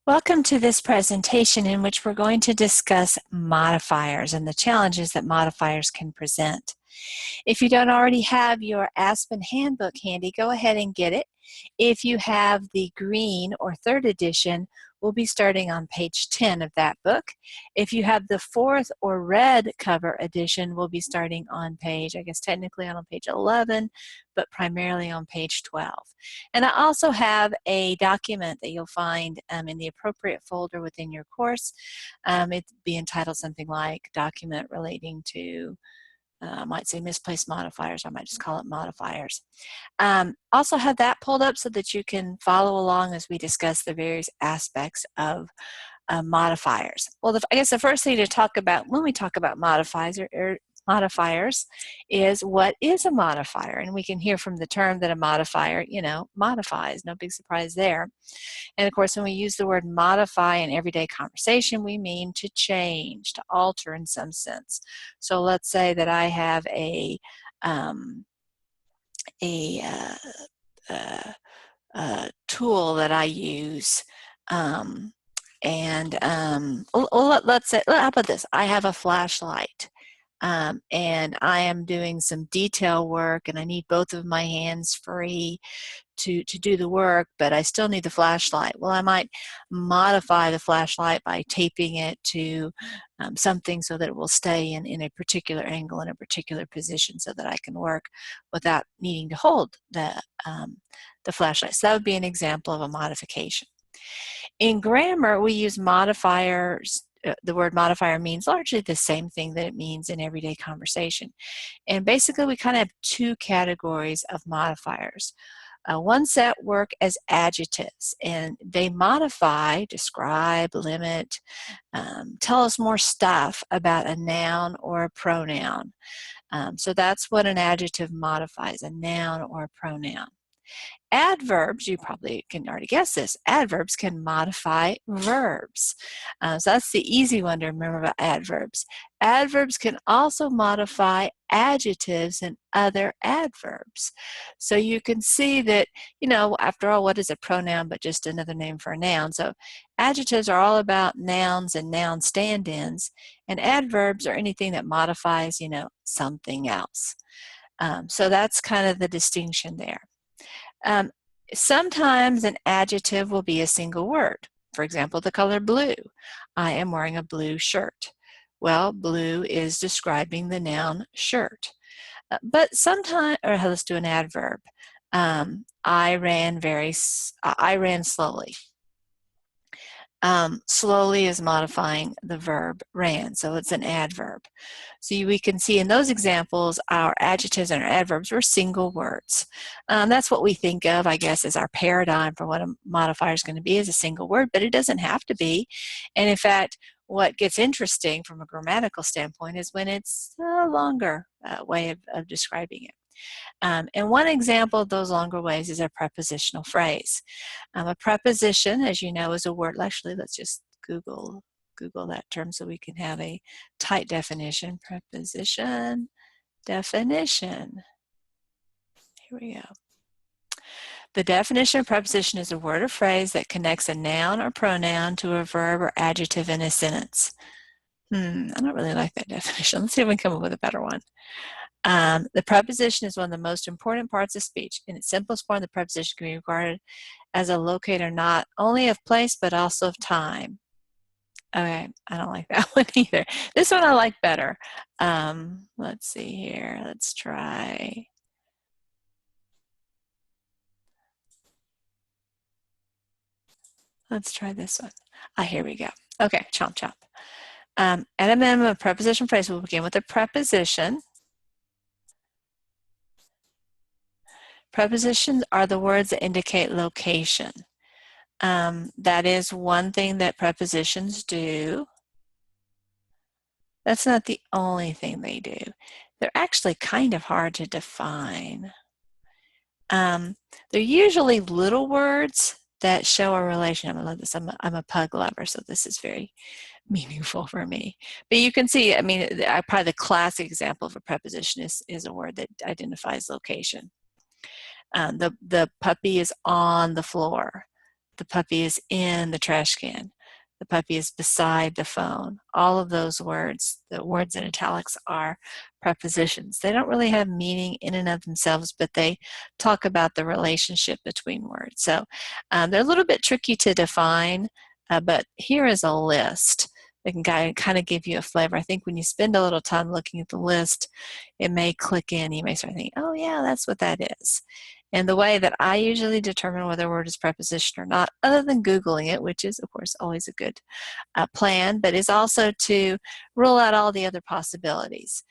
Welcome to this presentation in which we're going to discuss modifiers and the challenges that modifiers can present. If you don't already have your Aspen Handbook handy, go ahead and get it. If you have the green or third edition, we'll be starting on page 10 of that book. If you have the fourth or red cover edition, we'll be starting on page, I guess technically on page 11, but primarily on page 12. And I also have a document that you'll find in the appropriate folder within your course. It'd be entitled something like Document Relating to I might say misplaced modifiers. I might just call it modifiers. Also have that pulled up so that you can follow along as we discuss the various aspects of modifiers. Well, I guess the first thing to talk about when we talk about modifiers is what is a modifier, and we can hear from the term that a modifier, modifies. No big surprise there. And of course, when we use the word modify in everyday conversation, we mean to change, to alter in some sense. So let's say that I have a tool that I use, let's say, how about this? I have a flashlight. And I am doing some detail work and I need both of my hands free to do the work, but I still need the flashlight. Well, I might modify the flashlight by taping it to something so that it will stay in a particular angle, in a particular position, so that I can work without needing to hold the flashlight. So that would be an example of a modification. In grammar, we use modifiers. The word modifier means largely the same thing that it means in everyday conversation. And basically, we kind of have two categories of modifiers. One set work as adjectives, and they modify, describe, limit, tell us more stuff about a noun or a pronoun. So that's what an adjective modifies, a noun or a pronoun. Adverbs, you probably can already guess this, adverbs can modify verbs. So that's the easy one to remember about adverbs. Adverbs can also modify adjectives and other adverbs. So you can see that, after all, what is a pronoun but just another name for a noun? So adjectives are all about nouns and noun stand-ins, and adverbs are anything that modifies, something else. So that's kind of the distinction there. Sometimes an adjective will be a single word. For example, the color blue. I am wearing a blue shirt. Well, blue is describing the noun shirt. But sometimes, or let's do an adverb. I ran slowly. Slowly is modifying the verb ran, so it's an adverb. So we can see in those examples, our adjectives and our adverbs were single words. That's what we think of, I guess, as our paradigm for what a modifier is going to be, is a single word, but it doesn't have to be. And in fact, what gets interesting from a grammatical standpoint is when it's a longer way of describing it. And one example of those longer ways is a prepositional phrase. A preposition, as you know, is a word. Actually, let's just Google that term so we can have a tight definition. Preposition definition. Here we go. The definition of preposition is a word or phrase that connects a noun or pronoun to a verb or adjective in a sentence. I don't really like that definition. Let's see if we can come up with a better one. The preposition is one of the most important parts of speech. In its simplest form, the preposition can be regarded as a locator not only of place, but also of time. Okay, I don't like that one either. This one I like better. Let's see here. Let's try. Let's try this one. Here we go. Okay, chomp chomp. At a minimum, a preposition phrase will begin with a preposition. Prepositions are the words that indicate location. That is one thing that prepositions do. That's not the only thing they do. They're actually kind of hard to define. They're usually little words that show a relation. I love this. I'm a pug lover, so this is very meaningful for me. But you can see, probably the classic example of a preposition is a word that identifies location. The puppy is on the floor. the puppy is in the trash can, the puppy is beside the phone. All of those words, the words in italics, are prepositions. They don't really have meaning in and of themselves, but they talk about the relationship between words. So they're a little bit tricky to define, but here is a list that can kind of give you a flavor. I think when you spend a little time looking at the list, it may click in. You may start thinking, oh yeah, that's what that is. And the way that I usually determine whether a word is preposition or not, other than Googling it, which is, of course, always a good plan, but is also to rule out all the other possibilities.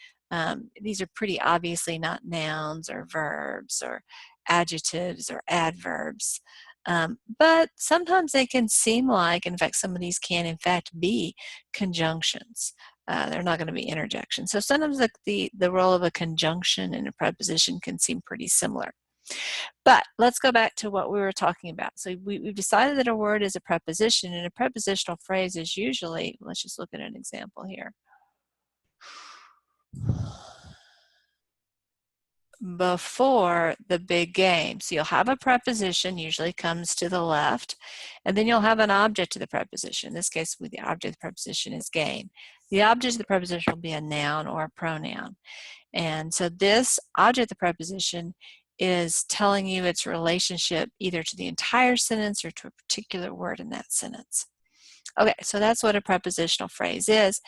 These are pretty obviously not nouns or verbs or adjectives or adverbs. But sometimes they can seem like, in fact, some of these can, in fact, be conjunctions. They're not going to be interjections. So sometimes the role of a conjunction and a preposition can seem pretty similar. But let's go back to what we were talking about. So we've decided that a word is a preposition, and a prepositional phrase is usually, let's just look at an example here. Before the big game. So you'll have a preposition, usually comes to the left, and then you'll have an object to the preposition. In this case, the object of the preposition is game. The object of the preposition will be a noun or a pronoun. And so this object of the preposition is telling you its relationship either to the entire sentence or to a particular word in that sentence. Okay, so that's what a prepositional phrase is.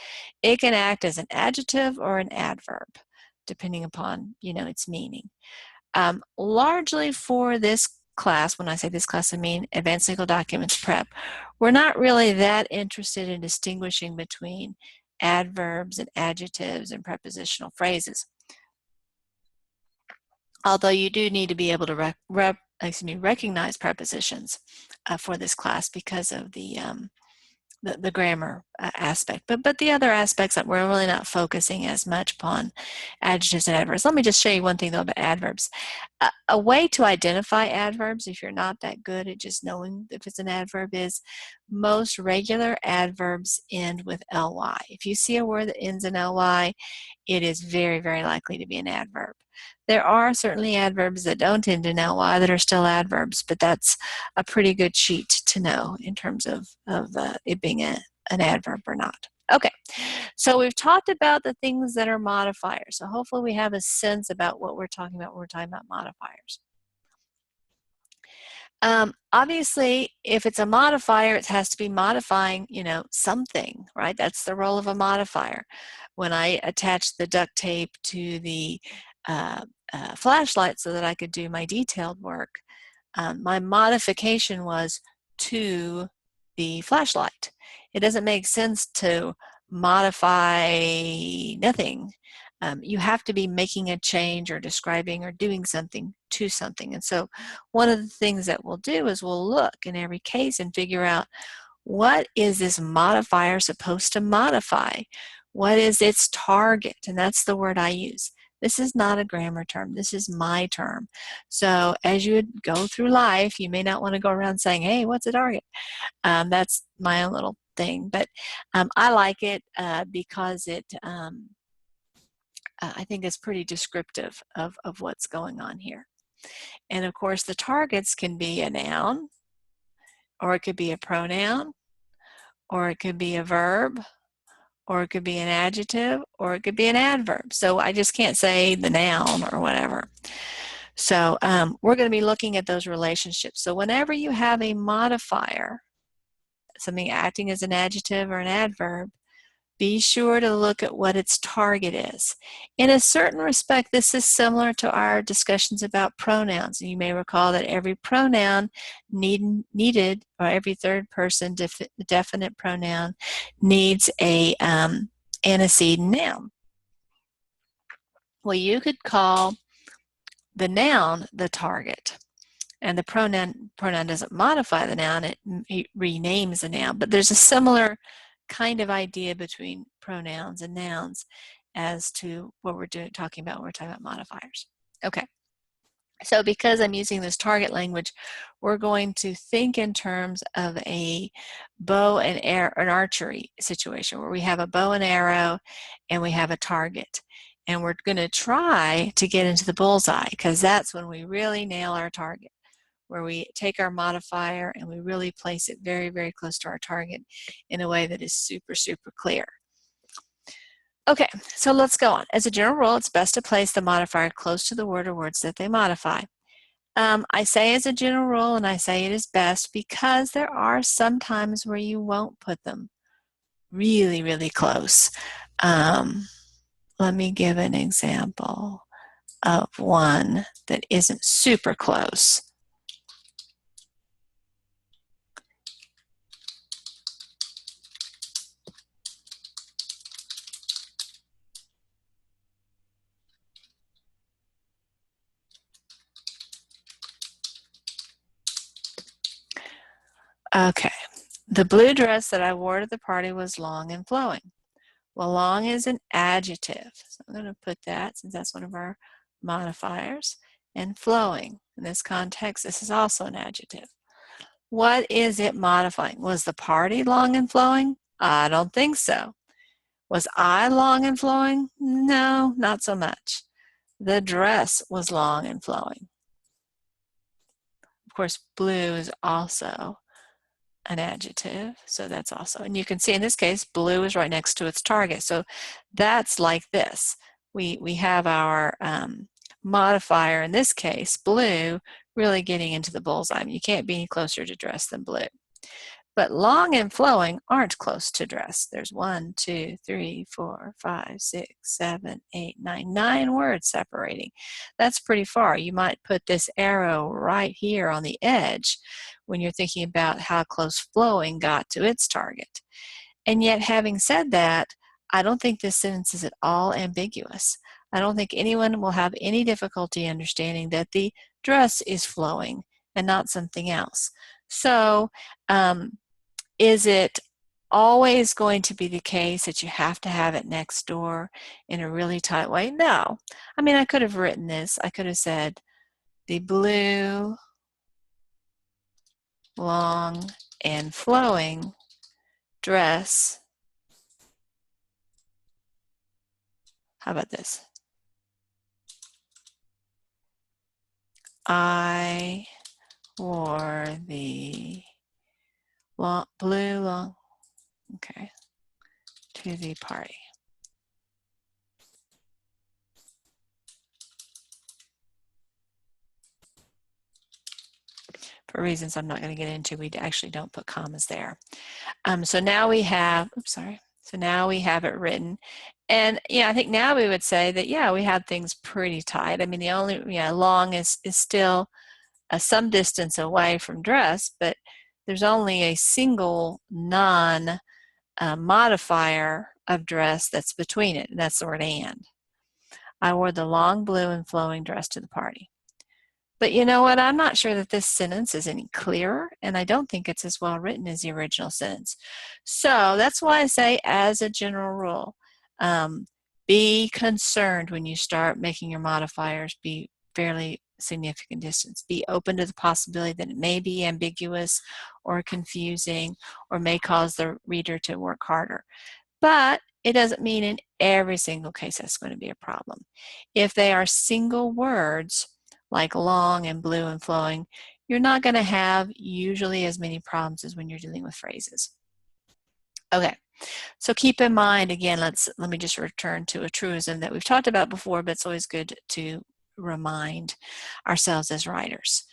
It can act as an adjective or an adverb, depending upon, its meaning. Largely for this class, when I say this class, I mean Advanced Legal Documents Prep, we're not really that interested in distinguishing between adverbs and adjectives and prepositional phrases. Although you do need to be able to recognize prepositions for this class because of the grammar aspect. But the other aspects that we're really not focusing as much upon adjectives and adverbs. Let me just show you one thing though about adverbs. A way to identify adverbs, if you're not that good at just knowing if it's an adverb, is most regular adverbs end with ly. If you see a word that ends in ly, it is very, very likely to be an adverb. There are certainly adverbs that don't end in ly that are still adverbs, but that's a pretty good sheet to know in terms of it being an adverb or not. Okay, so we've talked about the things that are modifiers. So hopefully we have a sense about what we're talking about when we're talking about modifiers. Obviously, if it's a modifier, it has to be modifying, something, right? That's the role of a modifier. When I attached the duct tape to the flashlight so that I could do my detailed work, my modification was to the flashlight. It doesn't make sense to modify nothing. You have to be making a change or describing or doing something to something. And so one of the things that we'll do is we'll look in every case and figure out, what is this modifier supposed to modify? What is its target? And that's the word I use. This is not a grammar term. This is my term. So as you would go through life, you may not want to go around saying, hey, what's a target? That's my own little thing. But I like it because it, I think it's pretty descriptive of what's going on here. And of course, the targets can be a noun, or it could be a pronoun, or it could be a verb, or it could be an adjective, or it could be an adverb. So I just can't say the noun or whatever. So we're going to be looking at those relationships. So whenever you have a modifier, something acting as an adjective or an adverb, be sure to look at what its target is. In a certain respect, this is similar to our discussions about pronouns. You may recall that every pronoun needed, or every third person definite pronoun needs a antecedent noun. Well, you could call the noun the target. And the pronoun doesn't modify the noun, it renames the noun. But there's a similar kind of idea between pronouns and nouns as to what we're talking about when we're talking about modifiers. Okay, so because I'm using this target language, we're going to think in terms of a bow and arrow, an archery situation where we have a bow and arrow and we have a target. And we're going to try to get into the bullseye, because that's when we really nail our target. where we take our modifier and we really place it very, very close to our target in a way that is super, super clear. Okay, so let's go on. As a general rule, it's best to place the modifier close to the word or words that they modify. I say as a general rule, and I say it is best because there are some times where you won't put them really, really close. Let me give an example of one that isn't super close. Okay, the blue dress that I wore to the party was long and flowing. Well, long is an adjective, so I'm going to put that since that's one of our modifiers. And flowing, in this context, this is also an adjective. What is it modifying? Was the party long and flowing? I don't think so. Was I long and flowing? No, not so much. The dress was long and flowing. Of course, blue is also an adjective, so that's also, and you can see in this case blue is right next to its target, so that's like this. We have our modifier, in this case blue, really getting into the bullseye. I mean, you can't be any closer to dress than blue. But long and flowing aren't close to dress. There's 1, 2, 3, 4, 5, 6, 7, 8, 9, 9 words separating. That's pretty far. You might put this arrow right here on the edge when you're thinking about how close flowing got to its target. And yet, having said that, I don't think this sentence is at all ambiguous. I don't think anyone will have any difficulty understanding that the dress is flowing and not something else. So, is it always going to be the case that you have to have it next door in a really tight way? No. I mean, I could have written this. I could have said, the blue, long, and flowing dress. How about this? I wore the blue long, okay, to the party. For reasons I'm not going to get into, we actually don't put commas there. So now we have, so now we have it written. And yeah, I think now we would say that, yeah, we have things pretty tight. I mean, the only, long is still some distance away from dress, but there's only a single non-modifier of dress that's between it, and that's the word and. I wore the long blue and flowing dress to the party. But you know what? I'm not sure that this sentence is any clearer, and I don't think it's as well written as the original sentence. So that's why I say, as a general rule, be concerned when you start making your modifiers be fairly significant distance. Be open to the possibility that it may be ambiguous or confusing or may cause the reader to work harder. But it doesn't mean in every single case that's going to be a problem. If they are single words, like long and blue and flowing, you're not going to have usually as many problems as when you're dealing with phrases. Okay, so keep in mind, again, let me just return to a truism that we've talked about before, but it's always good to remind ourselves as writers.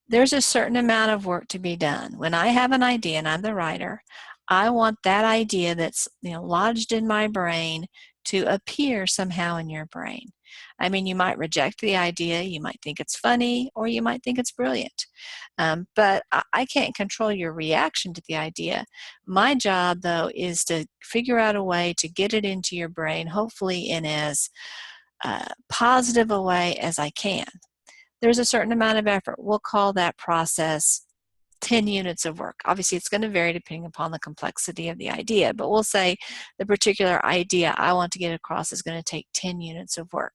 There's a certain amount of work to be done. When I have an idea and I'm the writer, I want that idea that's lodged in my brain to appear somehow in your brain. I mean, you might reject the idea, you might think it's funny, or you might think it's brilliant. But I can't control your reaction to the idea. My job, though, is to figure out a way to get it into your brain, hopefully in as positive a way as I can. There's a certain amount of effort. We'll call that process 10 units of work. Obviously, it's going to vary depending upon the complexity of the idea, but we'll say the particular idea I want to get across is going to take 10 units of work.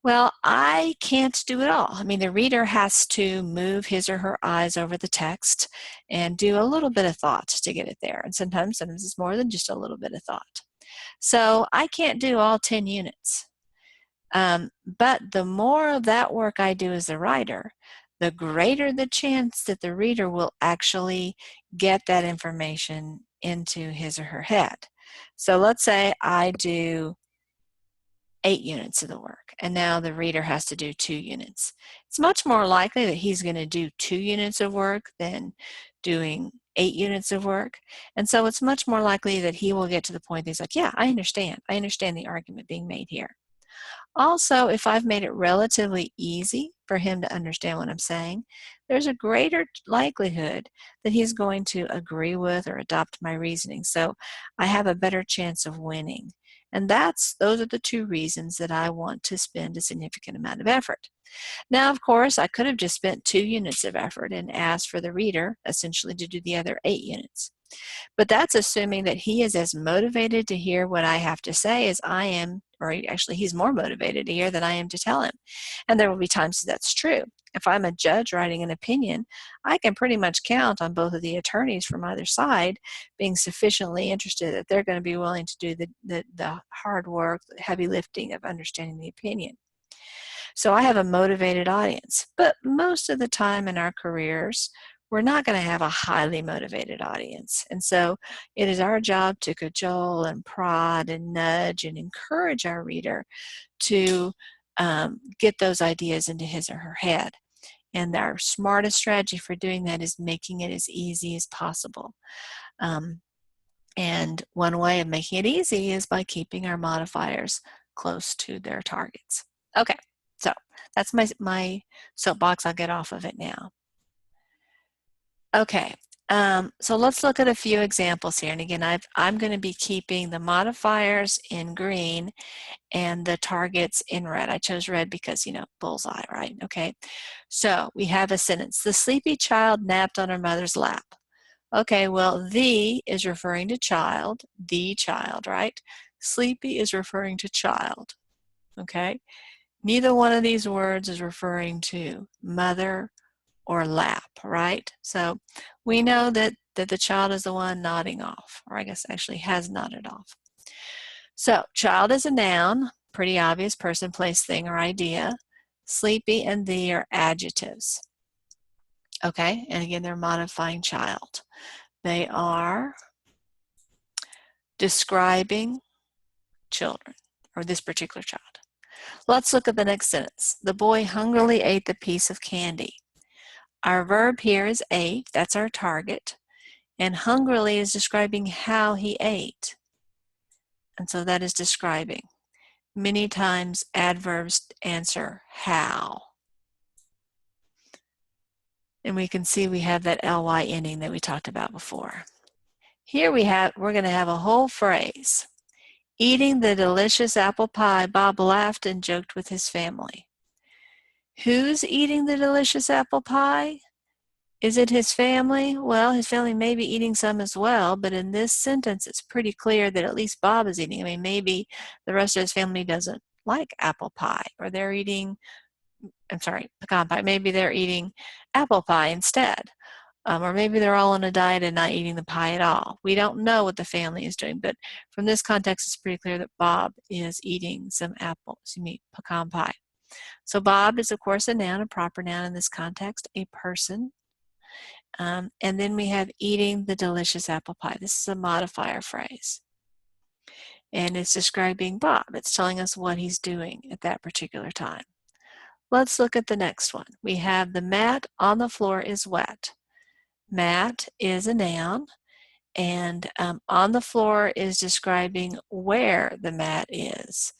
Well, I can't do it all. I mean, the reader has to move his or her eyes over the text and do a little bit of thought to get it there. And sometimes it's more than just a little bit of thought. So I can't do all 10 units. But the more of that work I do as a writer, the greater the chance that the reader will actually get that information into his or her head. So let's say I do 8 units of the work, and now the reader has to do 2 units. It's much more likely that he's going to do 2 units of work than doing 8 units of work. And so it's much more likely that he will get to the point that he's like, yeah, I understand the argument being made here. Also, if I've made it relatively easy for him to understand what I'm saying, there's a greater likelihood that he's going to agree with or adopt my reasoning. So I have a better chance of winning. And those are the 2 reasons that I want to spend a significant amount of effort. Now, of course, I could have just spent 2 units of effort and asked for the reader essentially to do the other 8 units. But that's assuming that he is as motivated to hear what I have to say as I am, or actually he's more motivated to hear than I am to tell him. And there will be times that's true. If I'm a judge writing an opinion, I can pretty much count on both of the attorneys from either side being sufficiently interested that they're going to be willing to do the hard work, the heavy lifting of understanding the opinion. So I have a motivated audience. But most of the time in our careers, we're not going to have a highly motivated audience. And so it is our job to cajole and prod and nudge and encourage our reader to get those ideas into his or her head. And our smartest strategy for doing that is making it as easy as possible. And one way of making it easy is by keeping our modifiers close to their targets. Okay, so that's my soapbox. I'll get off of it now. Okay, so let's look at a few examples here. And again, I'm going to be keeping the modifiers in green and the targets in red. I chose red because, bullseye, right? Okay, so we have a sentence. The sleepy child napped on her mother's lap. Okay, well, the is referring to child, the child, right? Sleepy is referring to child, okay? Neither one of these words is referring to mother or lap, right? So we know that the child is the one nodding off, or I guess actually has nodded off. So child is a noun, pretty obvious, person, place, thing, or idea. Sleepy and the are adjectives. Okay, and again, they're modifying child. They are describing children, or this particular child. Let's look at the next sentence. The boy hungrily ate the piece of candy. Our verb here is ate, that's our target, and hungrily is describing how he ate. And so that is describing. Many times adverbs answer how. And we can see we have that ly ending that we talked about before. Here we're going to have a whole phrase. Eating the delicious apple pie, Bob laughed and joked with his family. Who's eating the delicious apple pie? Is it his family? Well, his family may be eating some as well, but in this sentence, it's pretty clear that at least Bob is eating. I mean, maybe the rest of his family doesn't like apple pie, or they're eating, pecan pie. Maybe they're eating apple pie instead. Or maybe they're all on a diet and not eating the pie at all. We don't know what the family is doing, but from this context, it's pretty clear that Bob is eating some pecan pie. So Bob is, of course, a noun, a proper noun in this context, a person. And then we have eating the delicious apple pie. This is a modifier phrase. And it's describing Bob. It's telling us what he's doing at that particular time. Let's look at the next one. We have the mat on the floor is wet. Mat is a noun, and on the floor is describing where the mat is.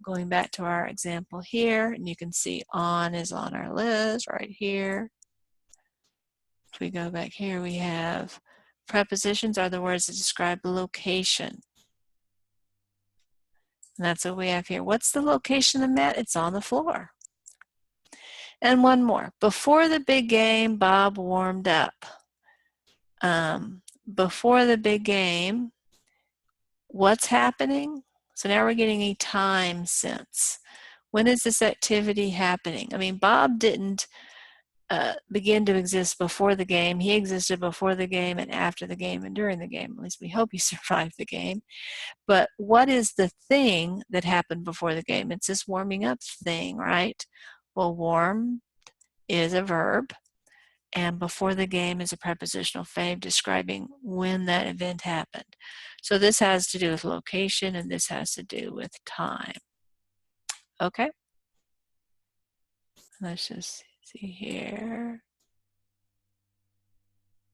Going back to our example here, and you can see on is on our list right here. If we go back here, we have prepositions are the words that describe the location. And that's what we have here. What's the location of the mat? It's on the floor. And one more. Before the big game, Bob warmed up. Before the big game, what's happening? So now we're getting a time sense. When is this activity happening? I mean, Bob didn't begin to exist before the game. He existed before the game and after the game and during the game. At least we hope he survived the game. But what is the thing that happened before the game? It's this warming up thing, right? Well, warm is a verb, and before the game is a prepositional phase describing when that event happened. So this has to do with location, and this has to do with time. Okay? Let's just see here.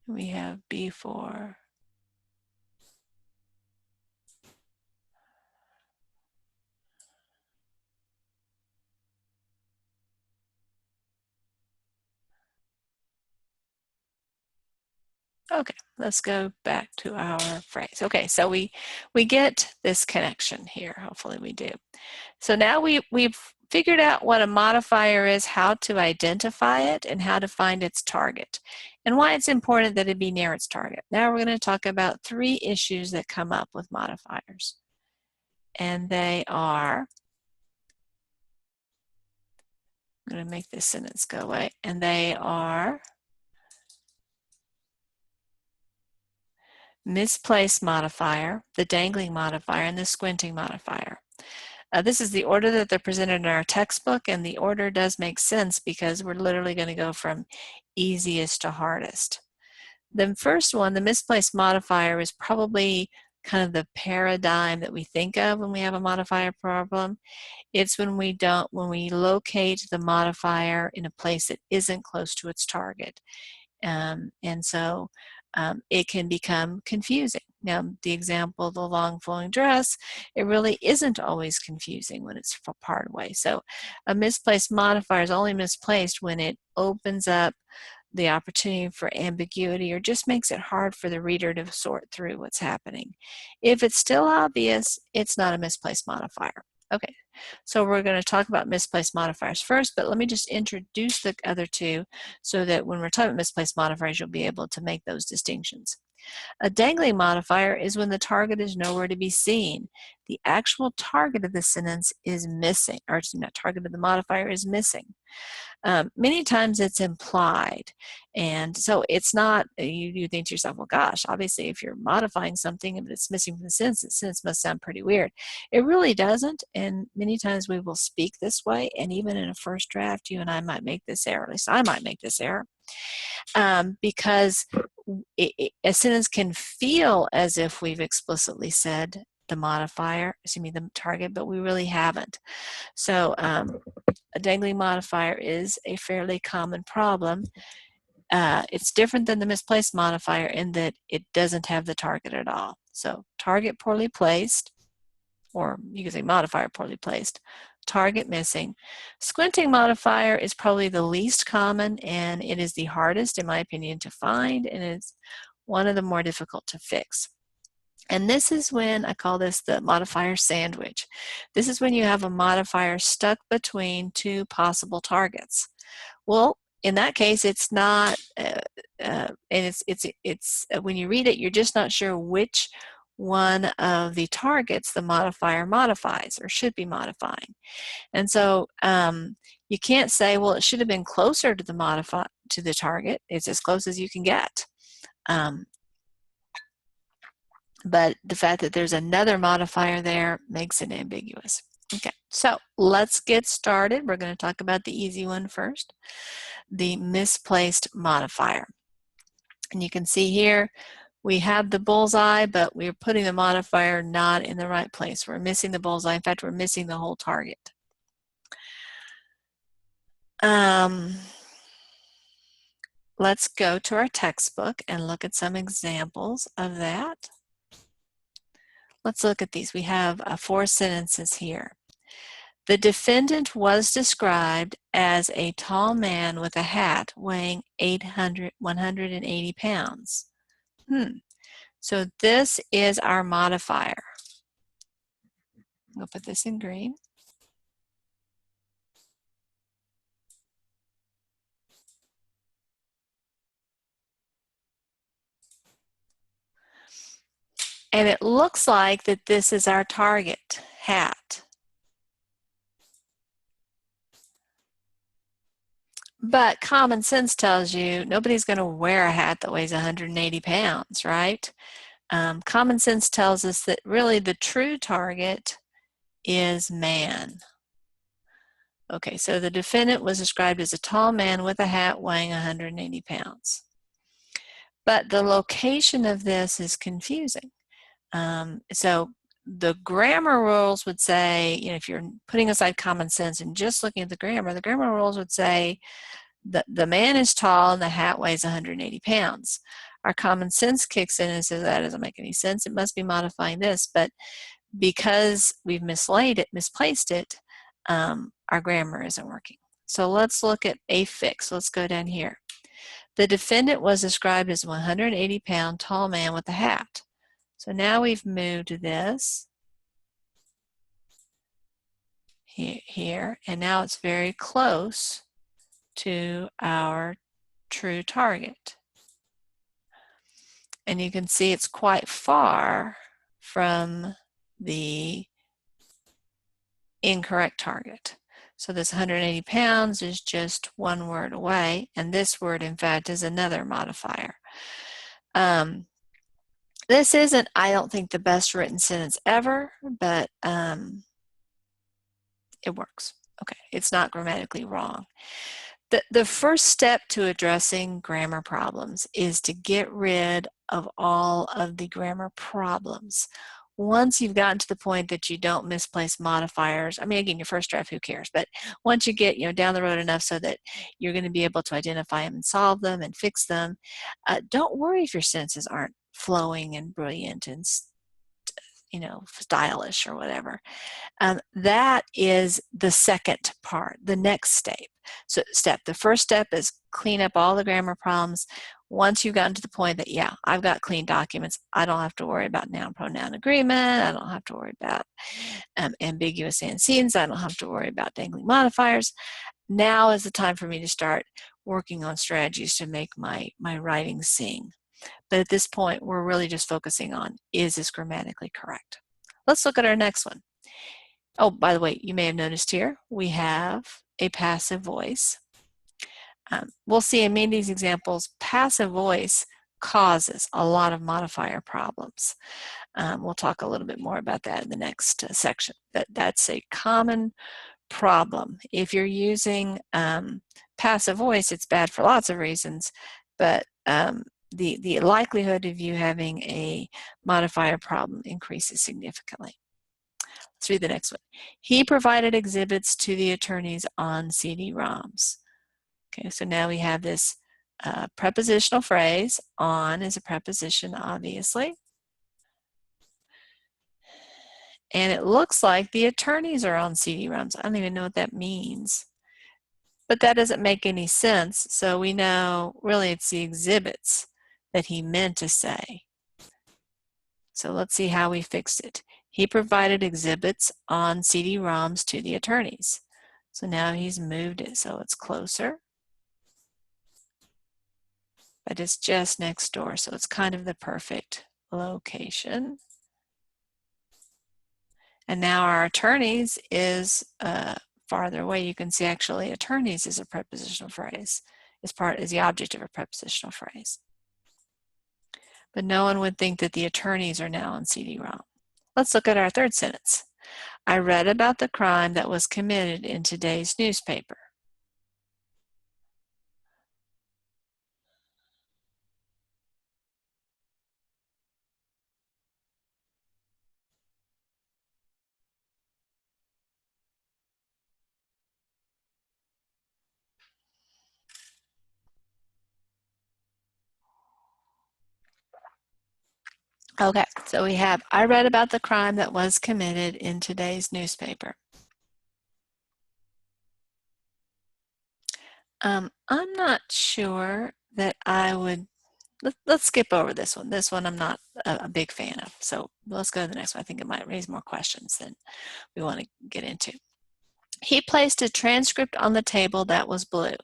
We have before. Okay, let's go back to our phrase. Okay, so we get this connection here. Hopefully we do. So now we've figured out what a modifier is, how to identify it, and how to find its target, and why it's important that it be near its target. Now we're going to talk about 3 issues that come up with modifiers. And they are, I'm going to make this sentence go away, and they are misplaced modifier, the dangling modifier, and the squinting modifier. This is the order that they're presented in our textbook, and the order does make sense because we're literally going to go from easiest to hardest. The first one, the misplaced modifier, is probably kind of the paradigm that we think of when we have a modifier problem. It's when we locate the modifier in a place that isn't close to its target. And so it can become confusing. Now, the example, the long flowing dress, it really isn't always confusing when it's part way. So a misplaced modifier is only misplaced when it opens up the opportunity for ambiguity or just makes it hard for the reader to sort through what's happening. If it's still obvious, it's not a misplaced modifier. Okay, so we're going to talk about misplaced modifiers first, but let me just introduce the other 2 so that when we're talking about misplaced modifiers, you'll be able to make those distinctions. A dangling modifier is when the target is nowhere to be seen. The actual target of the sentence is missing, or not target of the modifier is missing. Many times it's implied, and so it's not, you think to yourself, well gosh, obviously if you're modifying something and it's missing from the sentence must sound pretty weird. It really doesn't, and many times we will speak this way, and even in a first draft you and I might make this error, at least I might make this error, because a sentence can feel as if we've explicitly said the modifier, the target, but we really haven't. So a dangling modifier is a fairly common problem. It's different than the misplaced modifier in that it doesn't have the target at all. So target poorly placed, or you could say modifier poorly placed, target missing. Squinting modifier is probably the least common, and it is the hardest, in my opinion, to find, and it's one of the more difficult to fix. And this is when I call this the modifier sandwich. This is when you have a modifier stuck between 2 possible targets. Well, in that case, it's not, and it's when you read it, you're just not sure which one of the targets the modifier modifies or should be modifying. And so you can't say, well, it should have been closer to the target. It's as close as you can get. But the fact that there's another modifier there makes it ambiguous. Okay, so let's get started. We're going to talk about the easy one first, the misplaced modifier. And you can see here we have the bullseye, but we're putting the modifier not in the right place. We're missing the bullseye. In fact, we're missing the whole target. Let's go to our textbook and look at some examples of that. Let's look at these. We have 4 sentences here. The defendant was described as a tall man with a hat weighing 180 pounds. So this is our modifier. We'll put this in green. And it looks like that this is our target, hat. But common sense tells you nobody's going to wear a hat that weighs 180 pounds, right? Common sense tells us that really the true target is man. Okay, so the defendant was described as a tall man with a hat weighing 180 pounds. But the location of this is confusing. So the grammar rules would say, if you're putting aside common sense and just looking at the grammar rules would say that the man is tall and the hat weighs 180 pounds. Our common sense kicks in and says that doesn't make any sense. It must be modifying this, but because we've misplaced it, our grammar isn't working. So let's look at a fix. Let's go down here. The defendant was described as a 180-pound tall man with a hat. So now we've moved this here, and now it's very close to our true target. And you can see it's quite far from the incorrect target. So this 180 pounds is just one word away, and this word, in fact, is another modifier. This isn't, I don't think, the best written sentence ever, but it works. Okay, it's not grammatically wrong. The first step to addressing grammar problems is to get rid of all of the grammar problems. Once you've gotten to the point that you don't misplace modifiers, I mean, again, your first draft, who cares? But once you get down the road enough so that you're going to be able to identify them and solve them and fix them, don't worry if your sentences aren't flowing and brilliant and stylish or whatever. That is the second part, the next step. So the first step is clean up all the grammar problems. Once you've gotten to the point that, yeah, I've got clean documents, I don't have to worry about noun-pronoun agreement, I don't have to worry about ambiguous antecedents, I don't have to worry about dangling modifiers. Now is the time for me to start working on strategies to make my writing sing. But at this point, we're really just focusing on, is this grammatically correct? Let's look at our next one. Oh, by the way, you may have noticed here, we have a passive voice. We'll see in many of these examples, passive voice causes a lot of modifier problems. We'll talk a little bit more about that in the next section. That's a common problem. If you're using passive voice, it's bad for lots of reasons, but the likelihood of you having a modifier problem increases significantly. Let's read the next one. He provided exhibits to the attorneys on CD-ROMs. Okay, so now we have this prepositional phrase. On is a preposition, obviously. And it looks like the attorneys are on CD-ROMs. I don't even know what that means. But that doesn't make any sense. So we know really it's the exhibits that he meant to say. So let's see how we fixed it. He provided exhibits on CD-ROMs to the attorneys. So now he's moved it so it's closer. But it's just next door, so it's kind of the perfect location. And now our attorneys is farther away. You can see actually attorneys is a prepositional phrase, is the object of a prepositional phrase. But no one would think that the attorneys are now on CD-ROM. Let's look at our third sentence. I read about the crime that was committed in today's newspaper. Okay, so we have, I read about the crime that was committed in today's newspaper. I'm not sure that I would, let's skip over this one. This one I'm not a big fan of. So let's go to the next one. I think it might raise more questions than we want to get into. He placed a transcript on the table that was blue.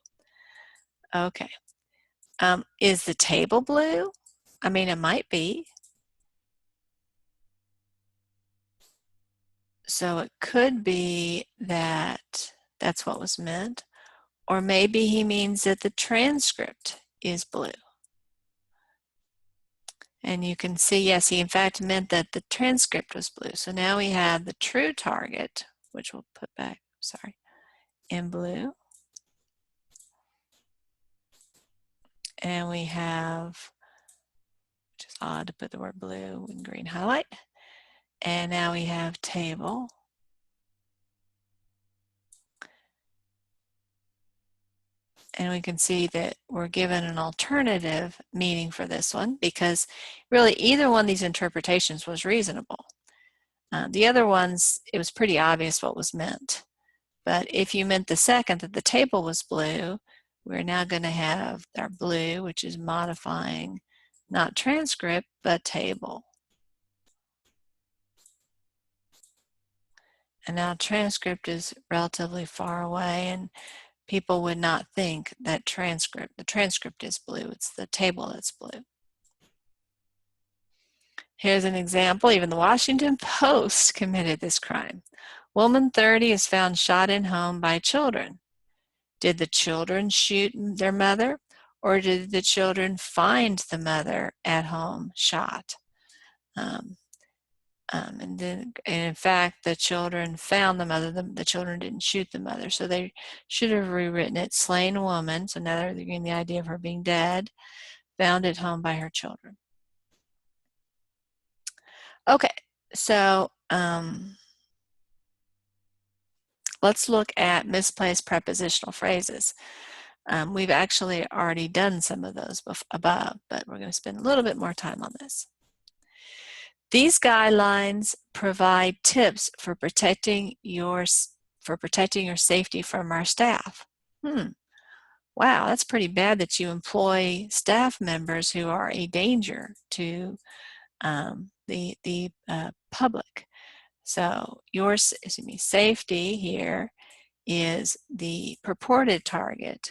Okay. Is the table blue? I mean, it might be. So it could be that that's what was meant. Or maybe he means that the transcript is blue. And you can see, yes, he in fact meant that the transcript was blue. So now we have the true target, which we'll put back, sorry, in blue. And we have, which is odd to put the word blue in green highlight. And now we have table. And we can see that we're given an alternative meaning for this one because really either one of these interpretations was reasonable. The other ones, it was pretty obvious what was meant. But if you meant the second, that the table was blue, we're now going to have our blue, which is modifying not transcript, but table. And now transcript is relatively far away, and people would not think that the transcript is blue. It's the table that's blue. Here's an example. Even the Washington Post committed this crime. Woman 30 is found shot in home by children. Did the children shoot their mother, or did the children find the mother at home shot? And in fact, the children found the mother. The children didn't shoot the mother, so they should have rewritten it. Slain woman, so now they're getting the idea of her being dead, found at home by her children. Okay, so let's look at misplaced prepositional phrases. We've actually already done some of those above, but we're going to spend a little bit more time on this. These guidelines provide tips for protecting your safety from our staff. Wow, that's pretty bad that you employ staff members who are a danger to the public. So your safety here is the purported target,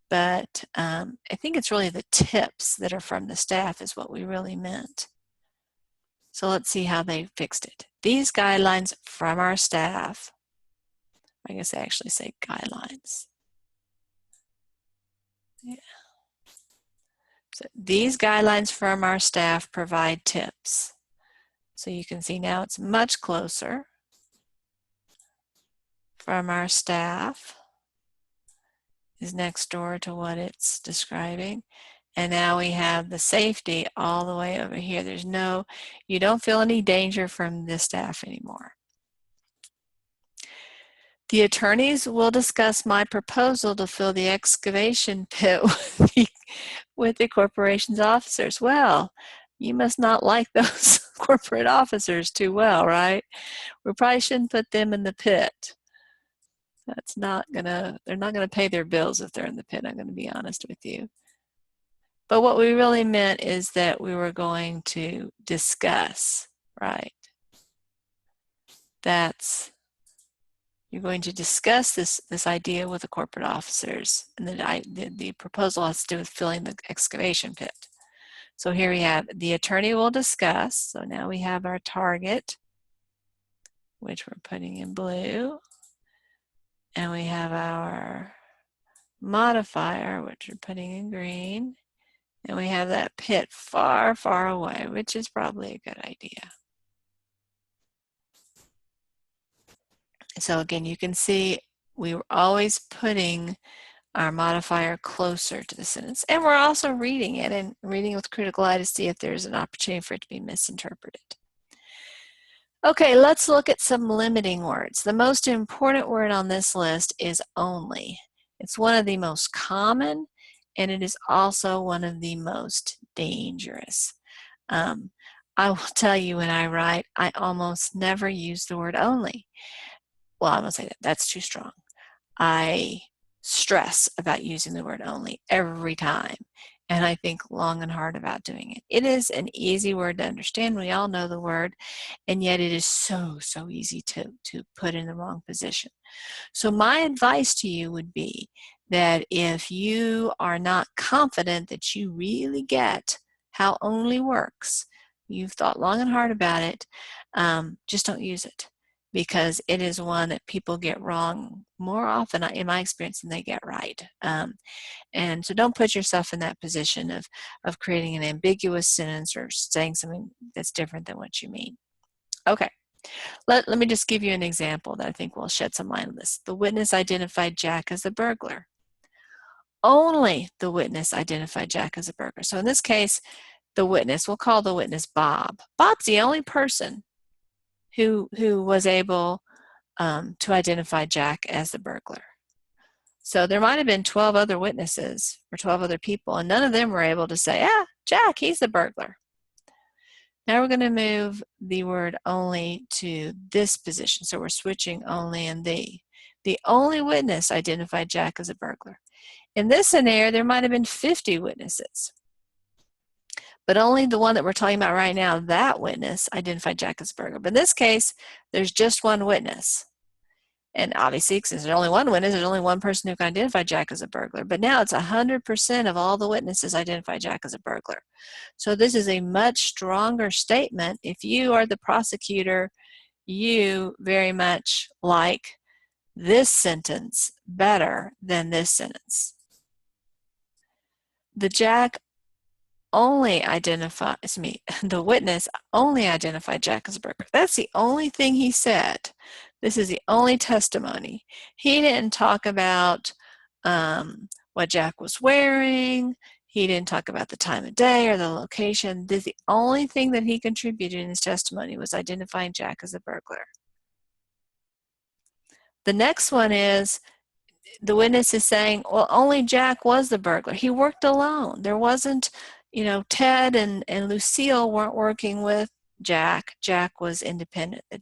but I think it's really the tips that are from the staff is what we really meant. So let's see how they fixed it. These guidelines from our staff, I guess they actually say guidelines. Yeah. So these guidelines from our staff provide tips. So you can see now it's much closer. From our staff is next door to what it's describing. And now we have the safety all the way over here. You don't feel any danger from the staff anymore. The attorneys will discuss my proposal to fill the excavation pit with the corporation's officers. Well, you must not like those corporate officers too well, right? We probably shouldn't put them in the pit. They're not gonna pay their bills if they're in the pit, I'm gonna be honest with you. But what we really meant is that we were going to discuss, right? You're going to discuss this idea with the corporate officers, and the proposal has to do with filling the excavation pit. So here we have the attorney will discuss. So now we have our target, which we're putting in blue, and we have our modifier, which we're putting in green, and we have that pit far, far away, which is probably a good idea. So again, you can see we were always putting our modifier closer to the sentence. And we're also reading it and reading with critical eye to see if there's an opportunity for it to be misinterpreted. Okay, let's look at some limiting words. The most important word on this list is only. It's one of the most common, and it is also one of the most dangerous. I will tell you when I write, I almost never use the word only. Well, I'm going to say that's too strong. I stress about using the word only every time, and I think long and hard about doing it. It is an easy word to understand. We all know the word, and yet it is so easy to put in the wrong position. So my advice to you would be that if you are not confident that you really get how only works, you've thought long and hard about it, just don't use it, because it is one that people get wrong more often in my experience than they get right. And so don't put yourself in that position of creating an ambiguous sentence or saying something that's different than what you mean. Okay, Let me just give you an example that I think will shed some light on this. The witness identified Jack as the burglar. Only the witness identified Jack as a burglar. So in this case, the witness, we'll call the witness Bob. Bob's the only person who was able to identify Jack as the burglar. So there might have been 12 other witnesses or 12 other people, and none of them were able to say, Jack, he's the burglar. Now we're going to move the word only to this position. So we're switching only and the. The only witness identified Jack as a burglar. In this scenario, there might have been 50 witnesses. But only the one that we're talking about right now, that witness, identified Jack as a burglar. But in this case, there's just one witness. And obviously, since there's only one witness, there's only one person who can identify Jack as a burglar. But now it's 100% of all the witnesses identify Jack as a burglar. So this is a much stronger statement. If you are the prosecutor, you very much like this sentence better than this sentence. The witness only identified Jack as a burglar. That's the only thing he said. This is the only testimony. He didn't talk about what Jack was wearing. He didn't talk about the time of day or the location. The only thing that he contributed in his testimony was identifying Jack as a burglar. The next one is, the witness is saying, well, only Jack was the burglar. He worked alone. There wasn't, Ted and Lucille weren't working with Jack. Jack was independent. The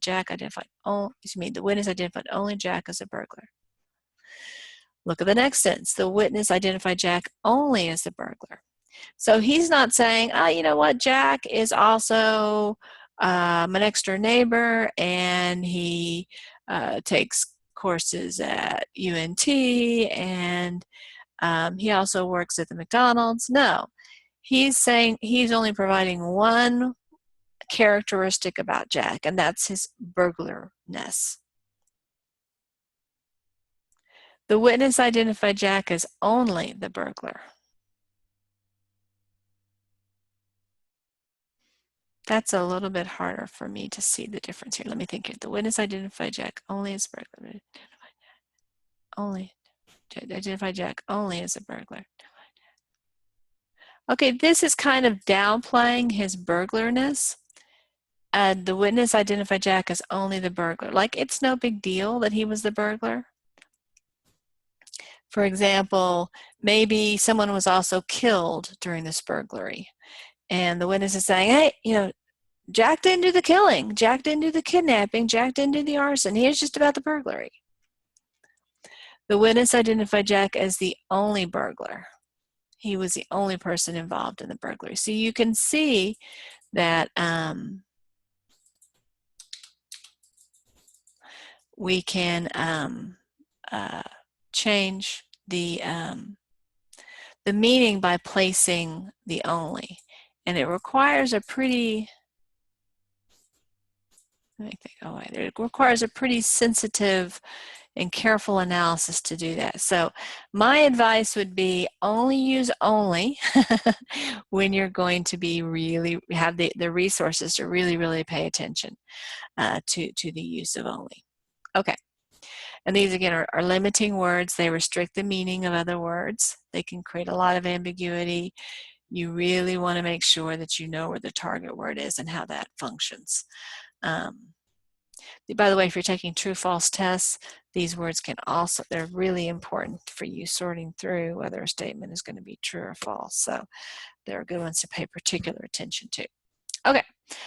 witness identified only Jack as a burglar. Look at the next sentence. The witness identified Jack only as the burglar. So he's not saying, you know what, Jack is also my next door neighbor, and he takes courses at UNT, and he also works at the McDonald's. No, he's saying he's only providing one characteristic about Jack, and that's his burglarness. The witness identified Jack as only the burglar. That's a little bit harder for me to see the difference here. Let me think here. The witness identified Jack only as burglar. Identify Jack only as a burglar. Okay, this is kind of downplaying his burglarness. The witness identified Jack as only the burglar. Like, it's no big deal that he was the burglar. For example, maybe someone was also killed during this burglary, and the witness is saying, hey, Jack didn't do the killing, Jack didn't do the kidnapping, Jack didn't do the arson, he was just about the burglary. The witness identified Jack as the only burglar. He was the only person involved in the burglary. So you can see that we can change the meaning by placing the only. And it requires a pretty, it requires a pretty sensitive and careful analysis to do that. So my advice would be only use only when you're going to be really have the resources to really pay attention to the use of only. Okay. And these, again, are limiting words. They restrict the meaning of other words. They can create a lot of ambiguity. You really want to make sure that you know where the target word is and how that functions. By the way, if you're taking true-false tests, these words can also, they're really important for you sorting through whether a statement is going to be true or false. So they're good ones to pay particular attention to. Okay,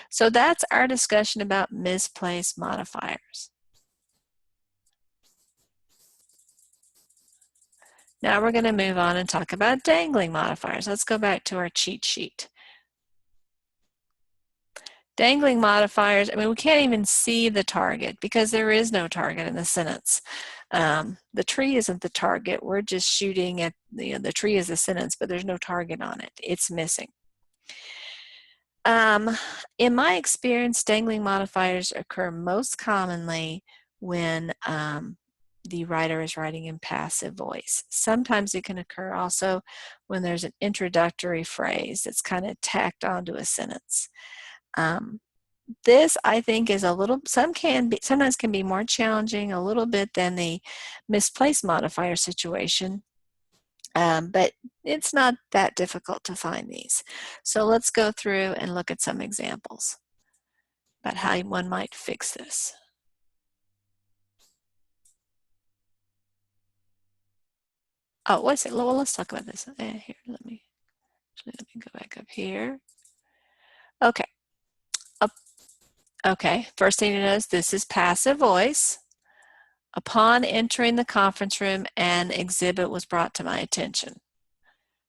so that's our discussion about misplaced modifiers. Now we're going to move on and talk about dangling modifiers. Let's go back to our cheat sheet. Dangling modifiers, we can't even see the target because there is no target in the sentence. The tree isn't the target. We're just shooting at, the tree is the sentence, but there's no target on it. It's missing. In my experience, dangling modifiers occur most commonly when the writer is writing in passive voice. Sometimes it can occur also when there's an introductory phrase that's kind of tacked onto a sentence. this I think is a little, sometimes can be more challenging a little bit than the misplaced modifier situation, but it's not that difficult to find these. So let's go through and look at some examples about how one might fix this. Oh, wait a second. Well, let's talk about this. Here, let me go back up here. Okay. Okay. First thing to notice, this is passive voice. Upon entering the conference room, an exhibit was brought to my attention.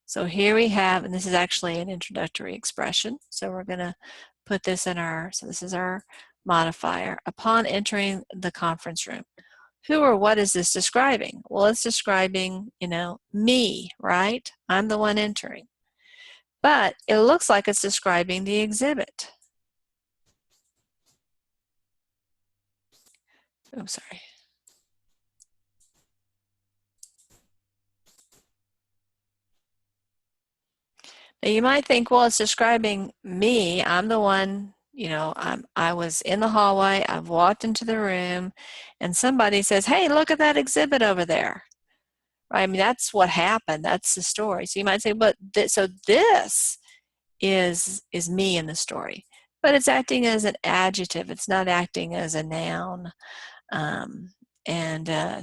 So here we have, and this is actually an introductory expression. So we're going to put this in so this is our modifier. Upon entering the conference room. Who or what is this describing? Well, it's describing, me, right? I'm the one entering. But it looks like it's describing the exhibit. Oh, sorry. Now you might think, well, it's describing me. I'm the one, I was in the hallway, I've walked into the room, and somebody says, hey, look at that exhibit over there. Right? I mean, that's what happened. That's the story. So you might say, but so this is me in the story. But it's acting as an adjective. It's not acting as a noun.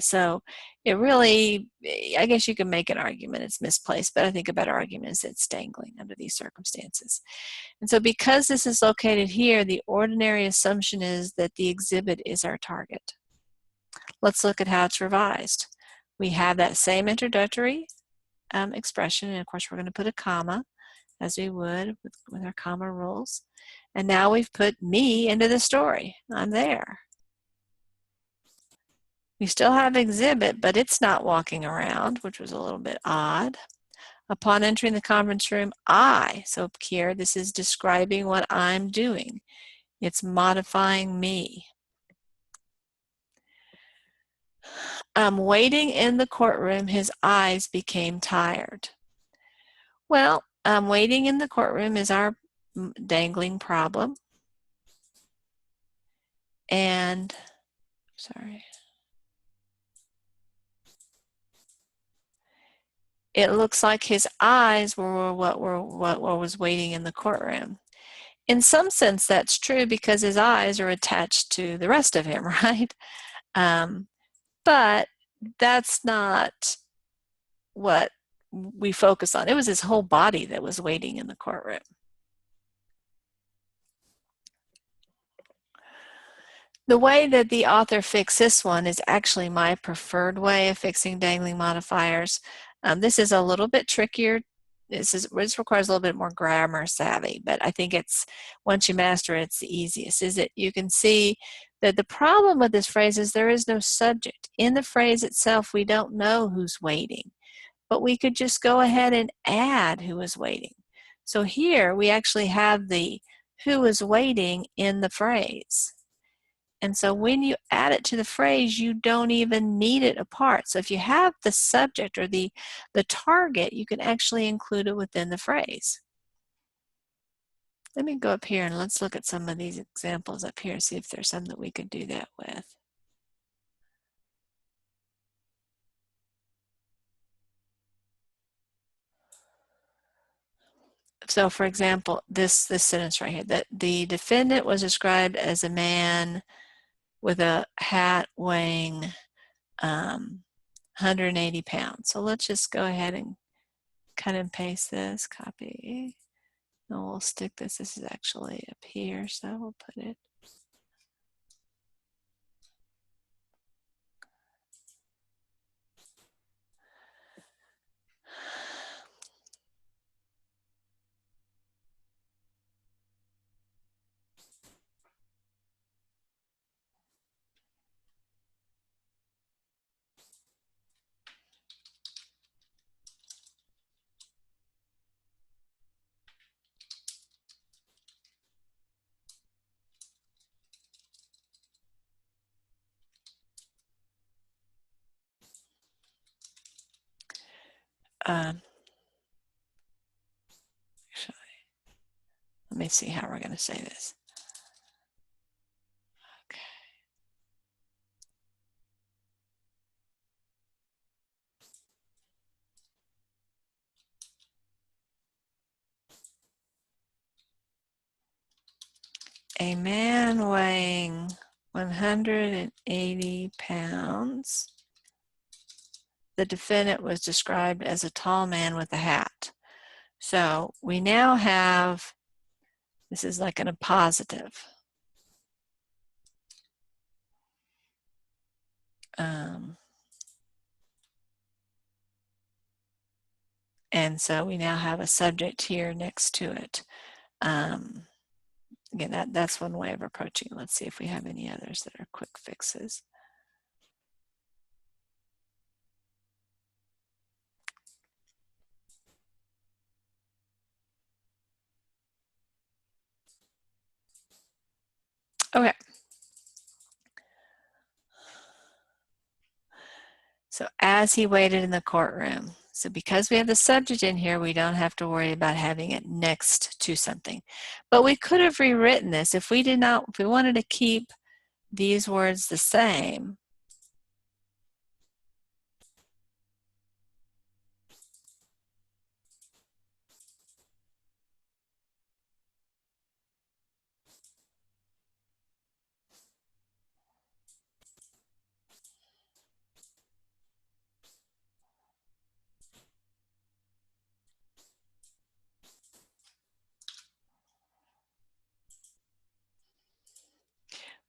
So it really, I guess you can make an argument it's misplaced, but I think a better argument is it's dangling under these circumstances. And so because this is located here, the ordinary assumption is that the exhibit is our target. Let's look at how it's revised. We have that same introductory expression, and of course we're going to put a comma, as we would with our comma rules. And now we've put me into the story. I'm there. We still have exhibit, but it's not walking around, which was a little bit odd. Upon entering the conference room, so here this is describing what I'm doing. It's modifying me. Waiting in the courtroom, his eyes became tired. Well, waiting in the courtroom is our dangling problem. And, sorry. It looks like his eyes were what was waiting in the courtroom. In some sense, that's true because his eyes are attached to the rest of him, right? But that's not what we focus on. It was his whole body that was waiting in the courtroom. The way that the author fixed this one is actually my preferred way of fixing dangling modifiers. This is a little bit trickier. This requires a little bit more grammar savvy, but I think once you master it, it's the easiest. Is that you can see that the problem with this phrase is there is no subject. In the phrase itself, we don't know who's waiting, but we could just go ahead and add who is waiting. So here we actually have the who is waiting in the phrase. And so when you add it to the phrase, you don't even need it apart. So if you have the subject or the target, you can actually include it within the phrase. Let me go up here and let's look at some of these examples up here, see if there's some that we could do that with. So for example, this sentence right here, that the defendant was described as a man with a hat weighing 180 pounds. So let's just go ahead and cut and paste this, copy, and we'll stick this. This is actually up here, so we'll put it. Actually, let me see how we're going to say this. a man weighing 180 pounds. The defendant was described as a tall man with a hat. So we now have, this is like an appositive. And so we now have a subject here next to it. Again, that's one way of approaching it. Let's see if we have any others that are quick fixes. Okay. So as he waited in the courtroom. So because we have the subject in here, we don't have to worry about having it next to something. But we could have rewritten this if we wanted to keep these words the same.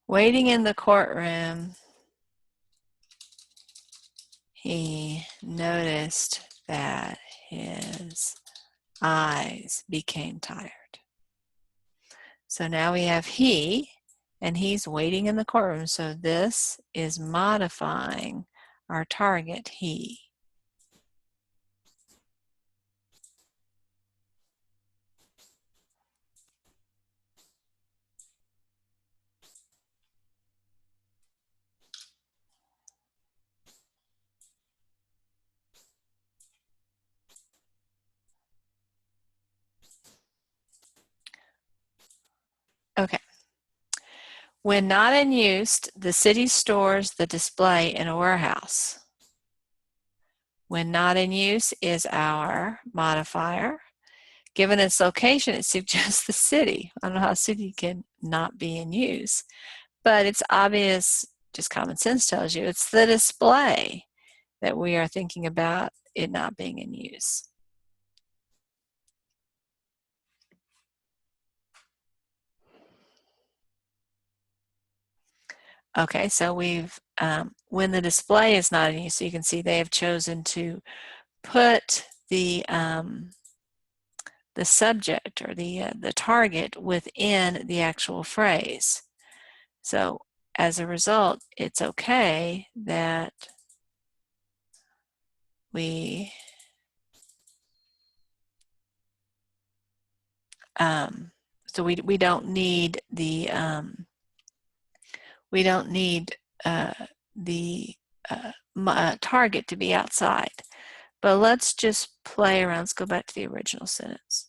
Waiting in the courtroom, he noticed that his eyes became tired. So now we have he, and he's waiting in the courtroom. So this is modifying our target, he. Okay. When not in use, the city stores the display in a warehouse. When not in use is our modifier. Given its location, it suggests the city. I don't know how a city can not be in use, but it's obvious, just common sense tells you, it's the display that we are thinking about it not being in use. Okay, so we've, when the display is not in use, so you can see they have chosen to put the subject or the target within the actual phrase. So as a result, it's okay that we so we don't need the target to be outside. But let's just play around. Let's go back to the original sentence.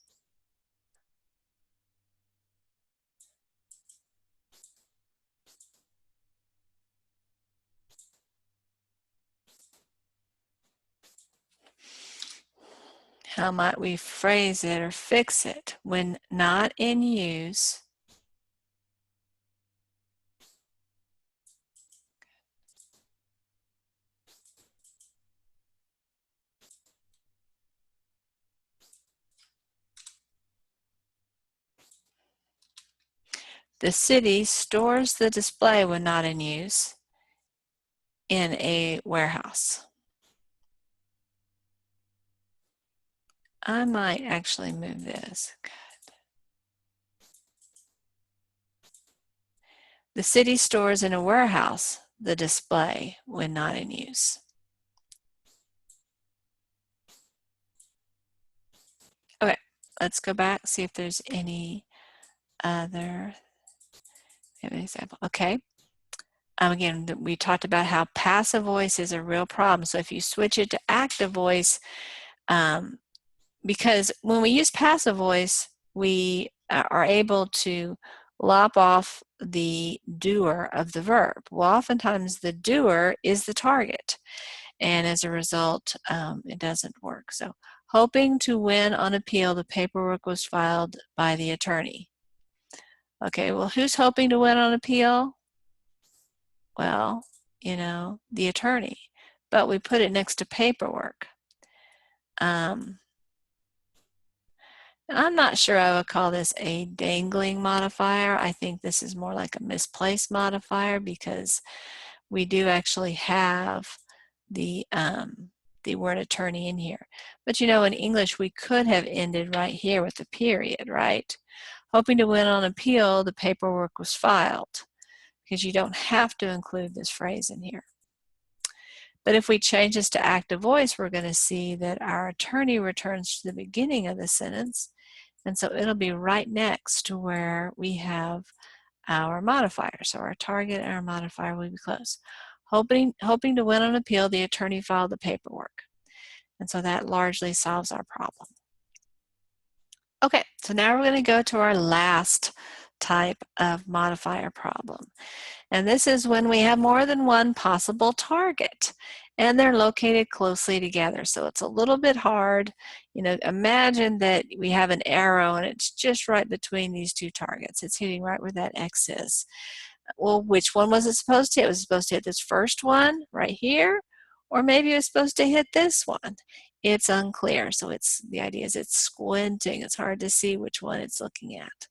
How might we phrase it or fix it? When not in use, the city stores the display when not in use in a warehouse. I might actually move this. Good. The city stores in a warehouse the display when not in use. Okay, let's go back, see if there's any other an example. Okay. Again, we talked about how passive voice is a real problem. So if you switch it to active voice, because when we use passive voice, we are able to lop off the doer of the verb. Well, oftentimes the doer is the target, and as a result, it doesn't work. So, hoping to win on appeal, the paperwork was filed by the attorney. Okay, well, who's hoping to win on appeal? Well, you know, the attorney, but we put it next to paperwork. I'm not sure I would call this a dangling modifier. I think this is more like a misplaced modifier because we do actually have the word attorney in here. But you know, in English, we could have ended right here with a period, right? Hoping to win on appeal, the paperwork was filed, because you don't have to include this phrase in here. But if we change this to active voice, we're going to see that our attorney returns to the beginning of the sentence, and so it'll be right next to where we have our modifier. So our target and our modifier will be close. Hoping to win on appeal, the attorney filed the paperwork. And so that largely solves our problem. Okay, so now we're going to go to our last type of modifier problem. And this is when we have more than one possible target and they're located closely together. So it's a little bit hard. You know, imagine that we have an arrow and it's just right between these two targets. It's hitting right where that X is. Well, which one was it supposed to hit? It was supposed to hit this first one right here, or maybe it was supposed to hit this one. It's unclear. So the idea is it's squinting. It's hard to see which one it's looking at.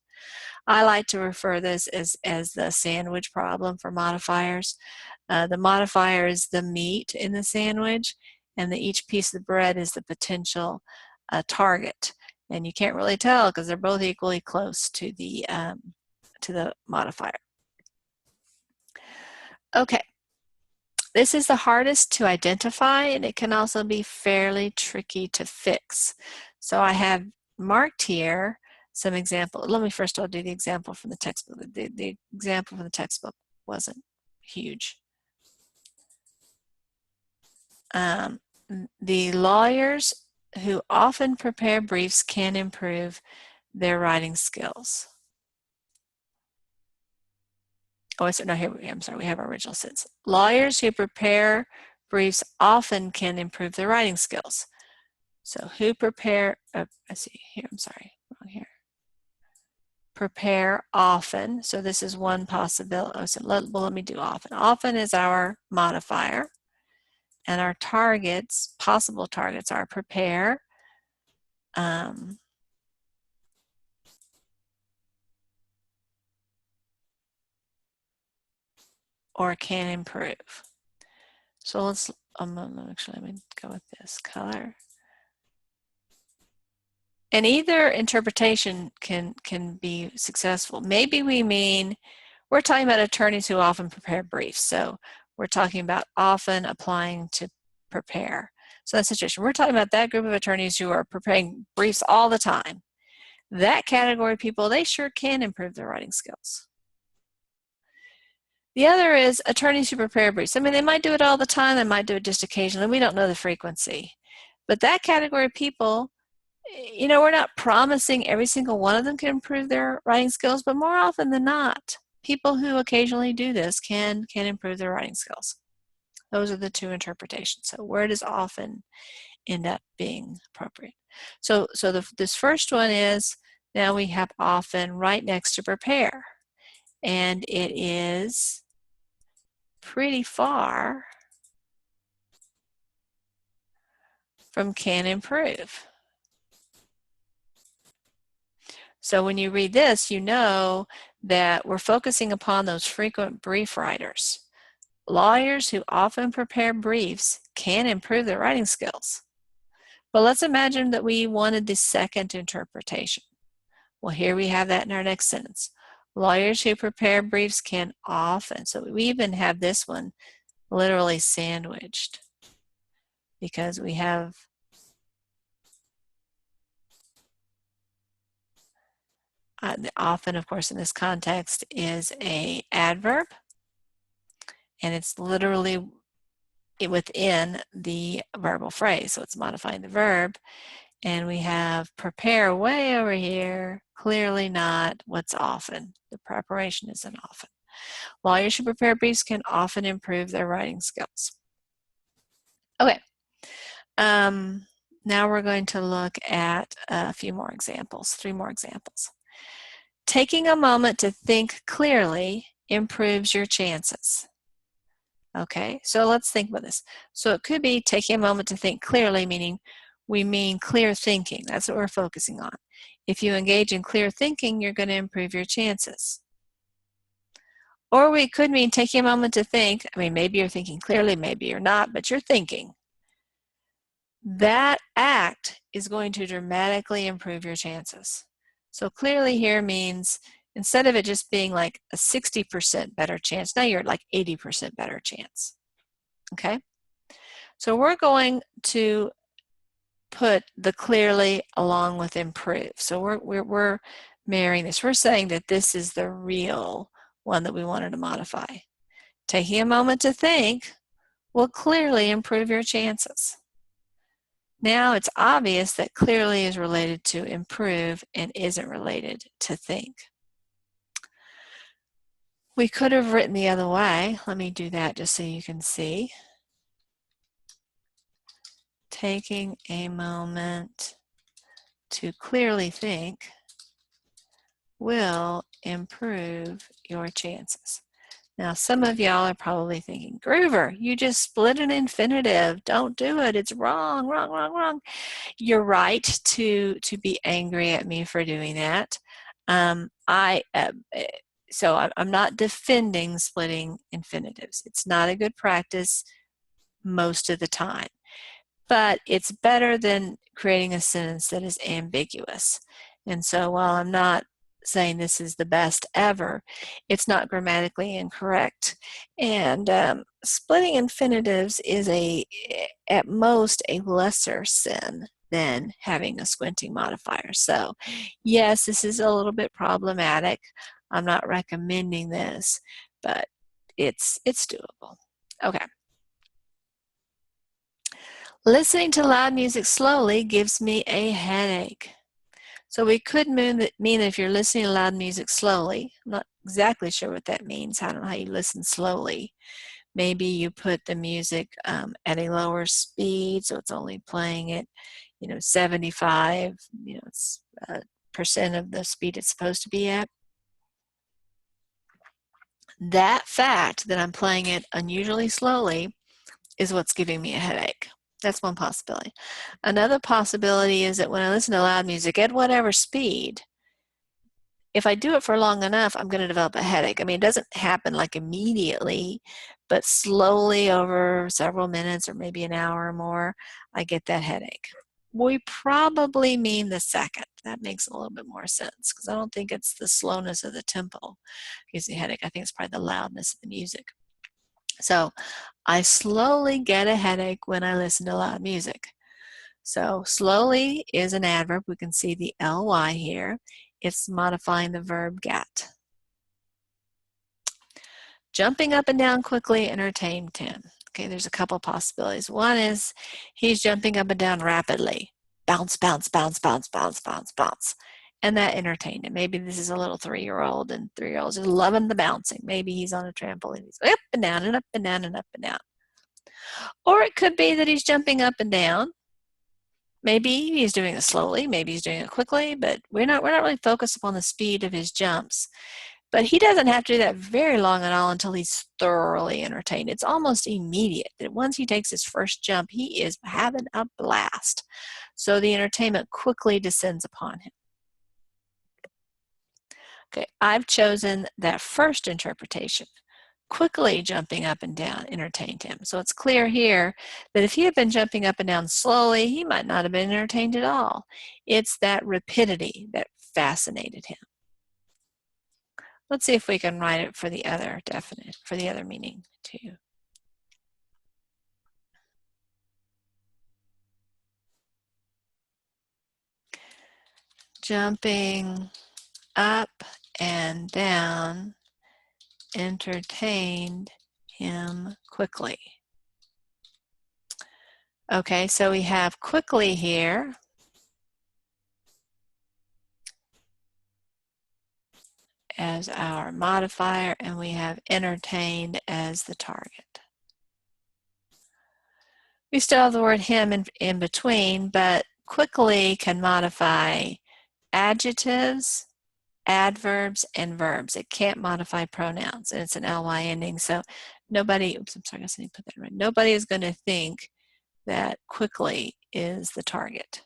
I like to refer this as the sandwich problem for modifiers. The modifier is the meat in the sandwich, and each piece of the bread is the potential target. And you can't really tell because they're both equally close to the modifier. Okay, this is the hardest to identify, and it can also be fairly tricky to fix. So I have marked here some example. Let me first of all do the example from the textbook. The example from the textbook wasn't huge. The lawyers who often prepare briefs can improve their writing skills. Oh, no, here, I'm sorry, we have our original sentence. Lawyers who prepare briefs often can improve their writing skills. So who prepare, let's see here, I'm sorry, wrong here. Prepare often, so this is one possibility. Oh, so let me do often. Often is our modifier, and our targets, possible targets, are prepare, or can improve. So let's, actually let me go with this color. And either interpretation can be successful. Maybe we mean, we're talking about attorneys who often prepare briefs. So we're talking about often applying to prepare. So that's the situation. We're talking about that group of attorneys who are preparing briefs all the time. That category of people, they sure can improve their writing skills. The other is attorneys who prepare briefs. I mean, they might do it all the time. They might do it just occasionally. We don't know the frequency. But that category of people, you know, we're not promising every single one of them can improve their writing skills, but more often than not, people who occasionally do this can improve their writing skills. Those are the two interpretations. So where does often end up being appropriate? So this first one is, now we have often right next to prepare, and it is pretty far from can improve. So when you read this, you know that we're focusing upon those frequent brief writers. Lawyers who often prepare briefs can improve their writing skills. But let's imagine that we wanted the second interpretation. Well, here we have that in our next sentence. Lawyers who prepare briefs can often, so we even have this one literally sandwiched because we have often, of course, in this context is an adverb, and it's literally within the verbal phrase, so it's modifying the verb. And we have prepare way over here, clearly not what's often. The preparation isn't often. Lawyers who prepare briefs can often improve their writing skills. Okay, now we're going to look at a few more examples, 3 more examples. Taking a moment to think clearly improves your chances. Okay, so let's think about this. So it could be taking a moment to think clearly, meaning we mean clear thinking. That's what we're focusing on. If you engage in clear thinking, you're going to improve your chances. Or we could mean taking a moment to think. I mean, maybe you're thinking clearly, maybe you're not, but you're thinking. That act is going to dramatically improve your chances. So clearly here means instead of it just being like a 60% better chance, now you're at like 80% better chance. Okay? So we're going to put the clearly along with improve. So we're marrying this. We're saying that this is the real one that we wanted to modify. Taking a moment to think will clearly improve your chances. Now it's obvious that clearly is related to improve and isn't related to think. We could have written the other way. Let me do that just so you can see. Taking a moment to clearly think will improve your chances. Now, some of y'all are probably thinking, Groover, you just split an infinitive. Don't do it. It's wrong, wrong, wrong, wrong. You're right to be angry at me for doing that. So I'm not defending splitting infinitives. It's not a good practice most of the time. But it's better than creating a sentence that is ambiguous. And so while I'm not saying this is the best ever, it's not grammatically incorrect. And splitting infinitives is at most a lesser sin than having a squinting modifier. So yes, this is a little bit problematic. I'm not recommending this, but it's doable. Okay. Listening to loud music slowly gives me a headache. So we could mean that if you're listening to loud music slowly, I'm not exactly sure what that means. I don't know how you listen slowly. Maybe you put the music at a lower speed, so it's only playing at 75, it's percent of the speed it's supposed to be at. That fact that I'm playing it unusually slowly is what's giving me a headache. That's one possibility. Another possibility is that when I listen to loud music at whatever speed, if I do it for long enough, I'm going to develop a headache. I mean, it doesn't happen like immediately, but slowly over several minutes or maybe an hour or more, I get that headache. We probably mean the second. That makes a little bit more sense because I don't think it's the slowness of the tempo gives me a headache. I think it's probably the loudness of the music. So I slowly get a headache when I listen to loud music. So slowly is an adverb. We can see the ly here. It's modifying the verb get. Jumping up and down quickly entertained him. Okay, there's a couple possibilities. One is he's jumping up and down rapidly. Bounce, bounce, bounce, bounce, bounce, bounce, bounce. And that entertained him. Maybe this is a little 3-year-old and 3-year-olds are loving the bouncing. Maybe he's on a trampoline. He's up and down and up and down and up and down. Or it could be that he's jumping up and down. Maybe he's doing it slowly, maybe he's doing it quickly, but we're not really focused upon the speed of his jumps. But he doesn't have to do that very long at all until he's thoroughly entertained. It's almost immediate that once he takes his first jump, he is having a blast. So the entertainment quickly descends upon him. Okay, I've chosen that first interpretation. Quickly jumping up and down entertained him. So it's clear here that if he had been jumping up and down slowly, he might not have been entertained at all. It's that rapidity that fascinated him. Let's see if we can write it for the other meaning too. Jumping up and down entertained him quickly. Okay, so we have quickly here. As our modifier, and we have entertained as the target. We still have the word him in between, but quickly can modify adjectives adverbs, and verbs. It can't modify pronouns, and it's an ly ending. So nobody, oops, I'm sorry, I guess I need to put that right. Nobody is going to think that quickly is the target.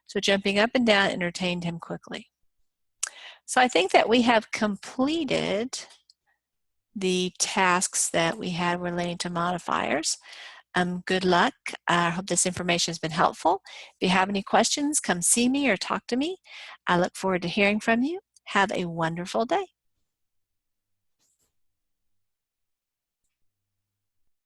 So jumping up and down entertained him quickly. So I think that we have completed the tasks that we had relating to modifiers. Good luck. I hope this information has been helpful. If you have any questions, come see me or talk to me. I look forward to hearing from you. Have a wonderful day.